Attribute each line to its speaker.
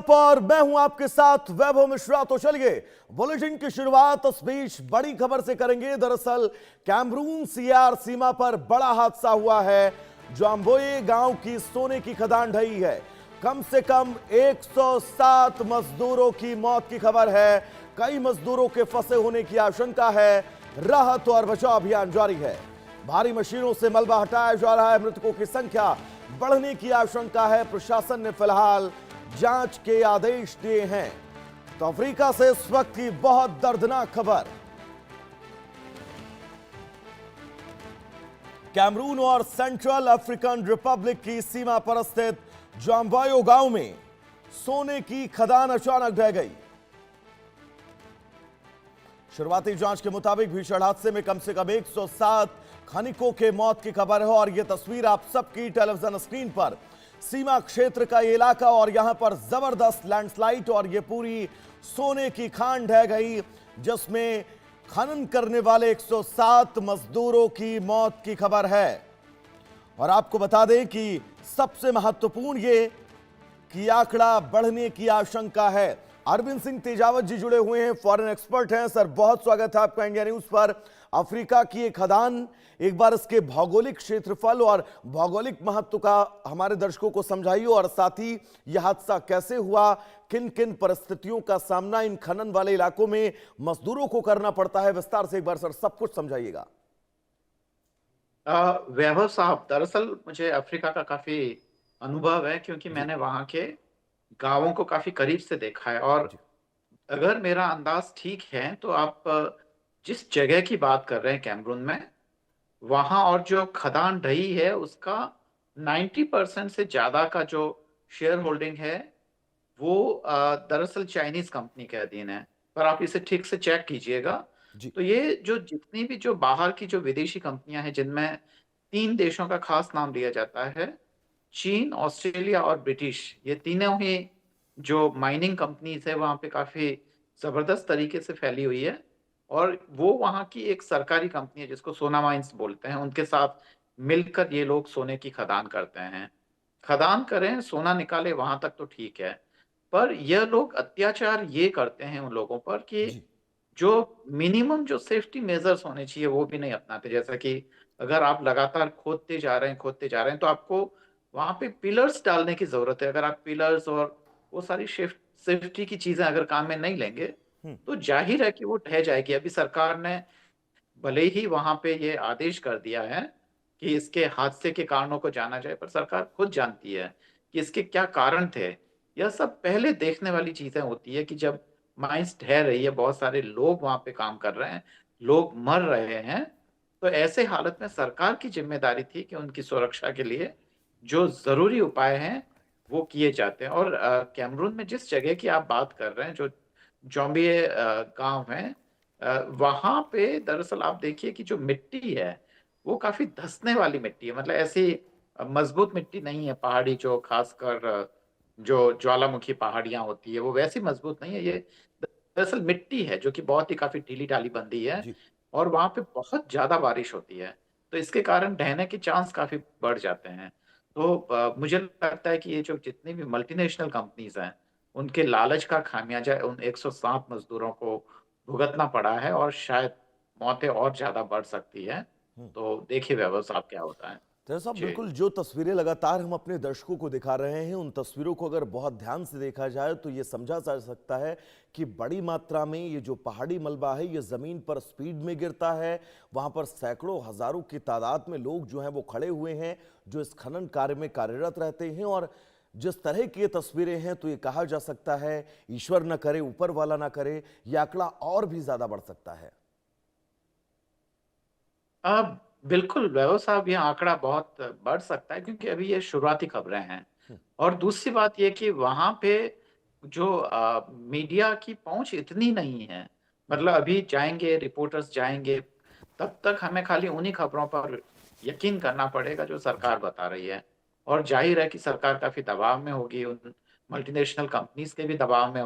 Speaker 1: आप और मैं हूं आपके साथ वैभव मिश्रा। तो चलिए बुलेटिन की शुरुआत इस बीच बड़ी खबर से करेंगे। दरअसल कैमरून सीआर सीमा पर बड़ा हादसा हुआ है। जाम्बोये गांव की सोने की खदान ढही है। कम से कम 107 मजदूरों की मौत की खबर है। कई मजदूरों के फंसे होने की आशंका है। राहत और बचाव अभियान जारी है। भारी मशीनों से मलबा हटाया जा रहा है। मृतकों की संख्या बढ़ने की आशंका है। प्रशासन ने फिलहाल जांच के आदेश दिए हैं। तो अफ्रीका से इस वक्त की बहुत दर्दनाक खबर। कैमरून और सेंट्रल अफ्रीकन रिपब्लिक की सीमा पर स्थित जाम्बोये गांव में सोने की खदान अचानक ढह गई। शुरुआती जांच के मुताबिक भीषण हादसे में कम से कम 107 खनिकों के मौत की खबर है। और यह तस्वीर आप सबकी टेलीविजन स्क्रीन पर सीमा क्षेत्र का ये इलाका, और यहां पर जबरदस्त लैंडस्लाइड और ये पूरी सोने की खान ढह गई, जिसमें खनन करने वाले 107 मजदूरों की मौत की खबर है। और आपको बता दें कि सबसे महत्वपूर्ण ये कि आंकड़ा बढ़ने की आशंका है। अरविंद सिंह तेजावत जी जुड़े हुए हैं, फॉरेन एक्सपर्ट हैं। सर बहुत स्वागत है आपका इंडिया न्यूज पर। अफ्रीका की एक खदान, एक बार इसके भौगोलिक क्षेत्रफल और भौगोलिक महत्व का हमारे दर्शकों को समझाइए, और साथ ही यह हादसा कैसे हुआ, किन किन परिस्थितियों का सामना इन खनन वाले इलाकों में मजदूरों को करना पड़ता है। विस्तार से एक बार सर सब कुछ समझाइएगा।
Speaker 2: वैभव साहब, दरअसल मुझे अफ्रीका का काफी अनुभव है, क्योंकि मैंने वहां के गांवों को काफी करीब से देखा है। और
Speaker 1: जी
Speaker 2: अगर मेरा अंदाज ठीक है तो आप जिस जगह की बात कर रहे हैं कैमरून में, वहां और जो खदान ढही है उसका 90% से ज्यादा का जो शेयर होल्डिंग है वो दरअसल चाइनीज कंपनी के अधीन है। पर आप इसे ठीक से चेक कीजिएगा।
Speaker 1: जी
Speaker 2: तो ये जो जितनी भी जो बाहर की जो विदेशी कंपनियां हैं, जिनमें 3 देशों का खास नाम लिया जाता है, चीन, ऑस्ट्रेलिया और ब्रिटिश, ये तीनों ही जो माइनिंग कंपनीज है वहां पे काफी जबरदस्त तरीके से फैली हुई है। और वो वहां की एक सरकारी कंपनी है जिसको सोना माइंस बोलते हैं, उनके साथ मिलकर ये लोग सोने की खदान करते हैं। खदान करें, सोना निकाले, वहां तक तो ठीक है। पर यह लोग अत्याचार ये करते हैं उन लोगों पर कि
Speaker 1: जी
Speaker 2: जो मिनिमम जो सेफ्टी मेजर्स होने चाहिए वो भी नहीं अपनाते। जैसा कि अगर आप लगातार खोदते जा रहे हैं तो आपको वहां पे पिलर्स डालने की जरूरत है। अगर आप पिलर्स और वो सारी सेफ्टी की चीजें अगर काम में नहीं लेंगे
Speaker 1: हम्म
Speaker 2: तो जाहिर है कि वो ढह जाएगी। अभी सरकार ने भले ही वहां पे ये आदेश कर दिया है कि इसके हादसे के कारणों को जाना जाए, पर सरकार खुद जानती है कि इसके क्या कारण थे। यह सब पहले देखने वाली चीजें होती है कि जब माइंस ढह रही है, बहुत सारे लोग वहां पे काम कर रहे हैं, लोग मर रहे हैं, तो ऐसे हालत में सरकार की जिम्मेदारी थी कि उनकी सुरक्षा के लिए जो जरूरी उपाय हैं वो किए जाते हैं। और कैमरून में जिस जगह की आप बात कर रहे हैं, जो जॉम्बिये गांव है, वहां पे दरअसल आप देखिए कि जो मिट्टी है वो काफी धंसने वाली मिट्टी है। मतलब ऐसी मजबूत मिट्टी नहीं है पहाड़ी, जो खासकर जो ज्वालामुखी पहाड़ियां होती है वो वैसी मजबूत नहीं है। ये दरअसल मिट्टी है जो कि बहुत ही काफी ढीली ढाली बंदी है।
Speaker 1: जी
Speaker 2: और वहां पे बहुत ज्यादा बारिश होती है, तो इसके कारण ढहने के चांस काफी बढ़ जाते हैं। तो मुझे लगता है कि ये जो जितनी भी मल्टीनेशनल कंपनीज हैं, उनके लालच का खामियाजा उन 107 मजदूरों को भुगतना पड़ा है, और शायद मौतें और ज्यादा बढ़ सकती है। तो देखिए वैभव साहब क्या होता है।
Speaker 1: तो साहब
Speaker 2: जी।
Speaker 1: बिल्कुल, जो तस्वीरें लगातार हम अपने दर्शकों को दिखा रहे हैं, उन तस्वीरों को अगर बहुत ध्यान से देखा जाए तो ये समझा जा सकता है कि बड़ी मात्रा में ये जो पहाड़ी मलबा है ये जमीन पर स्पीड में गिरता है। वहां पर सैकड़ों हजारों की तादाद में लोग जो हैं वो खड़े हुए हैं, जो इस खनन कार्य में कार्यरत रहते हैं। और जिस तरह की ये तस्वीरें हैं तो ये कहा जा सकता है, ईश्वर न करे, ऊपर वाला ना करे, यह आंकड़ा और भी ज्यादा बढ़ सकता है।
Speaker 2: अब बिल्कुल वैभव साहब, यह आंकड़ा बहुत बढ़ सकता है, क्योंकि अभी ये शुरुआती खबरें हैं। और दूसरी बात यह कि वहां पे जो मीडिया की पहुंच इतनी नहीं है। मतलब अभी जाएंगे, रिपोर्टर्स जाएंगे, तब तक हमें खाली उन्हीं खबरों पर यकीन करना पड़ेगा जो
Speaker 1: जी
Speaker 2: सरकार बता रही है। और जाहिर है कि सरकार काफी दबाव में होगी, उन मल्टीनेशनल कंपनीज के भी दबाव में